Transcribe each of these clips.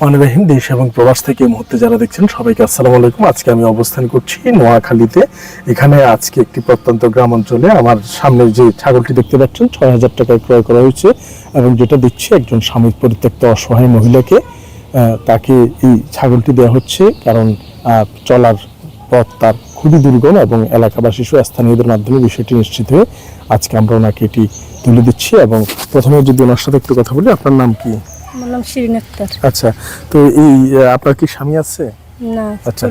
রহমানির দেশ এবং প্রবাস থেকে এই মুহূর্তে যারা দেখছেন সবাইকে আসসালামু আলাইকুম। আজকে আমি অবস্থান করছি নোয়াখালীতে। এখানে আজকে একটি প্রত্যন্ত গ্রাম অঞ্চলে আমার সামনে যে ছাগলটি দেখতে পাচ্ছেন ৬,০০০ টাকায় ক্রয় করা হয়েছে এবং যেটা দিচ্ছে একজন স্বামী পরিত্যক্ত অসহায় মহিলাকে। তাকে এই ছাগলটি দেওয়া হচ্ছে কারণ চলার পথ তার খুবই দুর্গম এবং এলাকাবাসী সহ স্থানীয়দের মাধ্যমে বিষয়টি নিশ্চিত হয়ে আজকে আমরা ওনাকে এটি তুলে দিচ্ছি। এবং প্রথমে যদি ওনার সাথে একটু কথা বলি, আপনার নাম কি? আমার নাম শিরিন আক্তার। আচ্ছা, তো এই আপনার কি স্বামী আছে? না, আচ্ছা,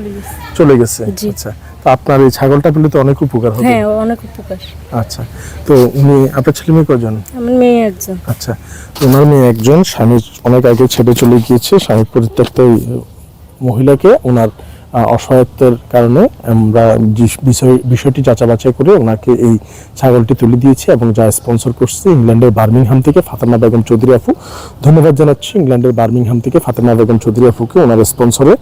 চলে গেছে। আচ্ছা, তো আপনার এই ছাগলটা পেলে তো অনেক উপকার হবে। হ্যাঁ, অনেক উপকার। আচ্ছা, তো উনি আপনার ছেলে মেয়ে কজন? আমার মেয়ে একজন। আচ্ছা, ওনার মেয়ে একজন, স্বামী অনেক আগে ছেড়ে চলে গিয়েছে। স্বামী পরিত্যক্ত মহিলাকে ওনার অসহায়ত্বের কারণে আমরা বিষয়টি যাচাই বাছাই করে ওনাকে এই ছাগলটি তুলে দিয়েছি এবং যা স্পন্সর করছে ইংল্যান্ডের বার্মিংহাম থেকে ফাতেমা বেগম চৌধুরী আপু। ধন্যবাদ জানাচ্ছি ইংল্যান্ডের বার্মিংহাম থেকে ফাতেমা বেগম চৌধুরী আপুকে। ওনার স্পন্সরে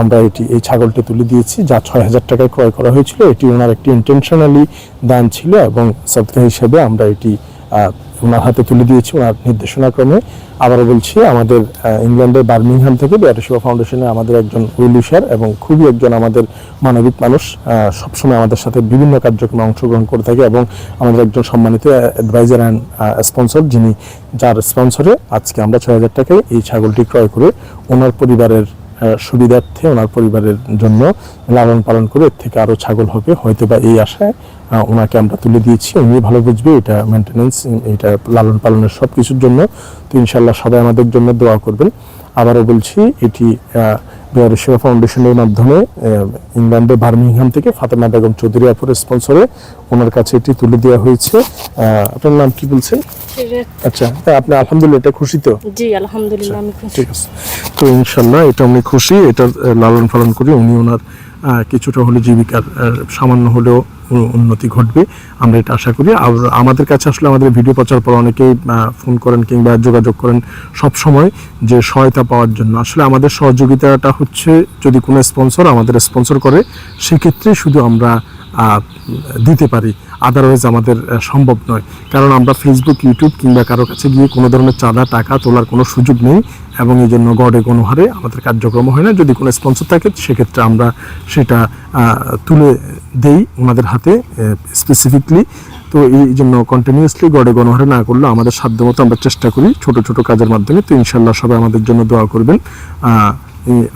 আমরা এই ছাগলটি তুলে দিয়েছি, যা ৬,০০০ টাকায় ক্রয় করা হয়েছিল। এটি ওনার একটি ইন্টেনশনালি দান ছিল এবং সদকা হিসেবে আমরা এটি ওনার হাতে তুলে দিয়েছি ওনার নির্দেশনাক্রমে। আবারও বলছি, আমাদের ইংল্যান্ডের বার্মিংহাম থেকে বেয়ার সেবা ফাউন্ডেশনে আমাদের একজন উইলিশার এবং খুবই একজন আমাদের মানবিক মানুষ, সবসময় আমাদের সাথে বিভিন্ন কার্যক্রমে অংশগ্রহণ করে থাকে এবং আমাদের একজন সম্মানিত অ্যাডভাইজার অ্যান্ড স্পন্সর, যার স্পন্সরে আজকে আমরা ৬,০০০ টাকায় এই ছাগলটি ক্রয় করে ওনার পরিবারের সুবিধার্থে, ওনার পরিবারের জন্য লালন পালন করে এর থেকে আরও ছাগল হবে হয়তো বা এই আশায় ওনাকে আমরা তুলে দিয়েছি। উনি ভালো বুঝবে এটা মেনটেন্যান্স, এটা লালন পালনের সব কিছুর জন্য। তো ইনশাল্লাহ সবাই আমাদের জন্য দোয়া করবেন। আবারও বলছি, এটি বেয়ার সেবা ফাউন্ডেশনের মাধ্যমে ইংল্যান্ডের বার্মিংহাম থেকে ফাতেমা বেগম চৌধুরী আপুর স্পন্সরে ওনার কাছে এটি তুলে দেওয়া হয়েছে। আপনার নাম কি বলছেন? আচ্ছা, আপনি আলহামদুলিল্লাহ এটা খুশি তো? জি, আলহামদুলিল্লাহ আমি খুশি। ঠিক আছে, তো ইনশাল্লাহ এটা উনি খুশি, এটা লালন পালন করে উনি ওনার কিছুটা হলে জীবিকার সামান্য হলেও উন্নতি ঘটবে, আমরা এটা আশা করি। আর আমাদের কাছে আসলে আমাদের ভিডিও প্রচার পর অনেকেই ফোন করেন কিংবা যোগাযোগ করেন সব সময় যে সহায়তা পাওয়ার জন্য। আসলে আমাদের সহযোগিতাটা হচ্ছে যদি কোনো স্পন্সর আমাদের স্পন্সর করে সেক্ষেত্রে শুধু আমরা দিতে পারি, আদারওয়াইজ আমাদের সম্ভব নয়। কারণ আমরা ফেসবুক, ইউটিউব কিংবা কারো কাছে গিয়ে কোনো ধরনের চাঁদা টাকা তোলার কোনো সুযোগ নেই এবং এই জন্য গড়ে কোনো হারে আমাদের কার্যক্রম হয় না। যদি কোনো স্পন্সর থাকে সেক্ষেত্রে আমরা সেটা তুলে দেই ওনাদের হাতে স্পেসিফিকলি। তো এই জন্য কন্টিনিউয়াসলি গড়ে গণহারে না করলে আমাদের সাধ্যমতো আমরা চেষ্টা করি ছোট ছোট কাজের মাধ্যমে। তো ইনশাল্লাহ সবাই আমাদের জন্য দোয়া করবেন,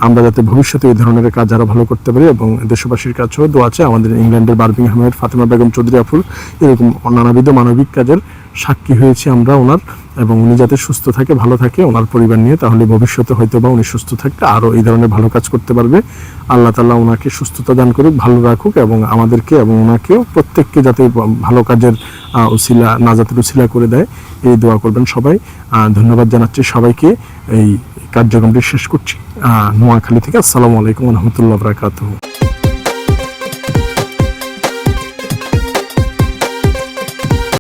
আমরা যাতে ভবিষ্যতে এই ধরনের কাজ আরও ভালো করতে পারি। এবং দেশবাসীর কাছেও দোয়া আছে আমাদের ইংল্যান্ডের বার্মিংহামের ফাতেমা বেগম চৌধুরী আপুর এরকম নানাবিধ মানবিক কাজের সাক্ষী হয়েছি আমরা ওনার, এবং উনি যাতে সুস্থ থাকে, ভালো থাকে ওনার পরিবার নিয়ে, তাহলে ভবিষ্যতে হয়তো বা উনি সুস্থ থাকতে আরও এই ধরনের ভালো কাজ করতে পারবে। আল্লাহ তাআলা ওনাকে সুস্থতা দান করুক, ভালো রাখুক এবং আমাদেরকে এবং ওনাকেও প্রত্যেককে যাতে ভালো কাজের উসিলা, নাজাতের উসিলা করে দেয়, এই দোয়া করবেন সবাই। ধন্যবাদ জানাচ্ছি সবাইকে। এই কার্যক্রমটি শেষ করছি নোয়াখালী থেকে। আসসালামু আলাইকুম ওয়া রাহমাতুল্লাহি ওয়া বারাকাতুহু।